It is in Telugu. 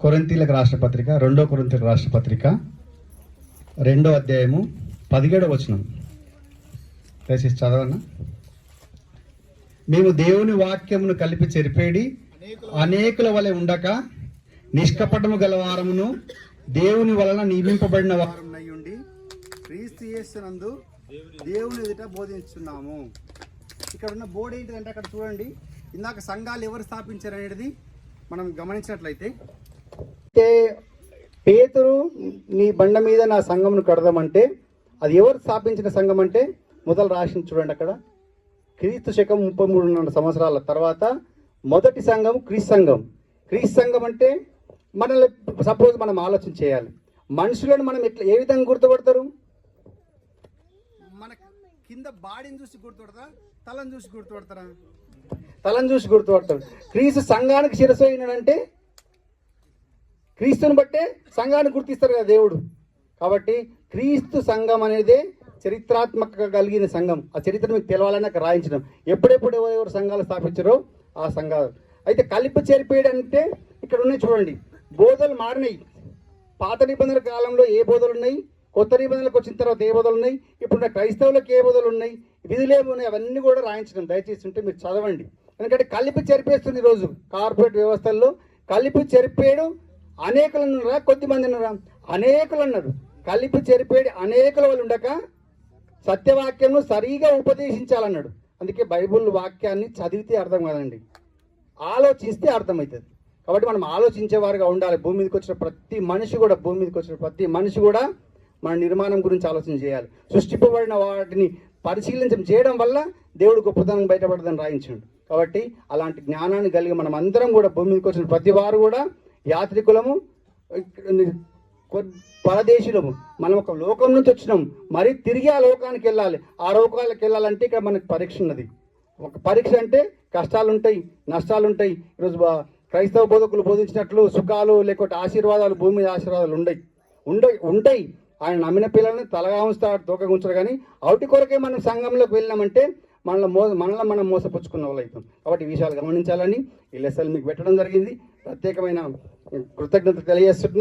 కొరింథీయులకు రాష్ట్ర పత్రిక, 2 కొరింథీయులకు రాష్ట్ర పత్రిక 2వ అధ్యాయము 17వ వచనం. దయచేసి చదవన్నా. మేము దేవుని వాక్యమును కలిపి చెరిపేడి అనేకుల వలె ఉండక నిష్కపటము గలవారమును దేవుని వలన నియమింపబడిన వారమునయ్యుండి క్రీస్తు యేసునందు దేవుని ఎదుట బోధించున్నాము. ఇక్కడ ఉన్న బోర్డు ఏంటిదంటే అక్కడ చూడండి, ఇందాక సంఘాలు ఎవరు స్థాపించారు అనేది మనం గమనించినట్లయితే, పేతురు నీ బండ మీద నా సంఘమును కడదామంటే అది ఎవరు స్థాపించిన సంఘం అంటే మొదలు రాసి చూడండి అక్కడ, క్రీస్తు శకం 33 సంవత్సరాల తర్వాత మొదటి సంఘం క్రీస్తు సంఘం. క్రీస్తు సంఘం అంటే మనల్ని సపోజ్ మనం ఆలోచన చేయాలి, మనుషులను మనం ఏ విధంగా గుర్తుపడతారు? మన కింద బాడీని చూసి గుర్తుపడతారా, తలను చూసి గుర్తుపడతారా? తలను చూసి గుర్తుపడతారు. క్రీస్తు సంఘానికి శిరస్సు అయినాడంటే క్రీస్తుని బట్టే సంఘాన్ని గుర్తిస్తారు కదా దేవుడు. కాబట్టి క్రీస్తు సంఘం అనేది చరిత్రాత్మక కలిగిన సంఘం. ఆ చరిత్ర మీకు తెలవాలని నాకు రాయించడం. ఎప్పుడెప్పుడు ఎవరు సంఘాలు స్థాపించారో ఆ సంఘాలు. అయితే కలిపి చేరిపోయాడు అంటే ఇక్కడ ఉన్నాయి చూడండి, బోధలు మారినాయి. పాత నిబంధనల కాలంలో ఏ బోధలు ఉన్నాయి, కొత్త నిబంధనలకు వచ్చిన తర్వాత ఏ బోధలు ఉన్నాయి, ఇప్పుడు క్రైస్తవులకు ఏ బోధలు ఉన్నాయి, విధులేమున్నాయి, అవన్నీ కూడా రాయించడం. దయచేసి ఉంటే మీరు చదవండి. ఎందుకంటే కలిపి చెరిపేస్తుంది ఈరోజు కార్పొరేట్ వ్యవస్థల్లో. కలిపి చెరిపేయడం అనేకులు అన్నారా, కొద్దిమంది అన్నారా? అనేకులు అన్నారు. కలిపి చెరిపేడి అనేకుల వాళ్ళు ఉండక సత్యవాక్యంను సరిగా ఉపదేశించాలన్నాడు. అందుకే బైబుల్ వాక్యాన్ని చదివితే అర్థం కాదండి, ఆలోచిస్తే అర్థమవుతుంది. కాబట్టి మనం ఆలోచించేవారుగా ఉండాలి. భూమి మీదకి వచ్చిన ప్రతి మనిషి కూడా మన నిర్మాణం గురించి ఆలోచన చేయాలి. సృష్టింపబడిన వాటిని పరిశీలించడం చేయడం వల్ల దేవుడు గొప్పతనం బయటపడదని రాయించాడు. కాబట్టి అలాంటి జ్ఞానాన్ని కలిగి మనం అందరం కూడా భూమి మీదకి వచ్చిన ప్రతి వారు కూడా యాత్రికులము, పరదేశులము. మనం ఒక లోకం నుంచి వచ్చినాం, మరి తిరిగి ఆ లోకానికి వెళ్ళాలి. ఆ లోకాలకు వెళ్ళాలంటే ఇక్కడ మనకు పరీక్ష ఉన్నది. ఒక పరీక్ష అంటే కష్టాలు ఉంటాయి, నష్టాలు ఉంటాయి. ఈరోజు క్రైస్తవ బోధకులు బోధించినట్లు సుఖాలు లేకపోతే ఆశీర్వాదాలు, భూమి మీద ఆశీర్వాదాలు ఉంటాయి. ఆయన నమ్మిన పిల్లల్ని తలగా ఉంచుతాడు, తోకగా ఉంచాడు. కానీ అవుటి కొరకే మనం సంఘంలోకి వెళ్ళినామంటే మనల్ని మనం మోసపుచ్చుకున్న వాళ్ళు అవుతాం. కాబట్టి ఈ విషయాలు గమనించాలని ఈ లెసన్లు మీకు పెట్టడం జరిగింది. ప్రత్యేకమైన కృతజ్ఞత తెలియజేస్తున్నా.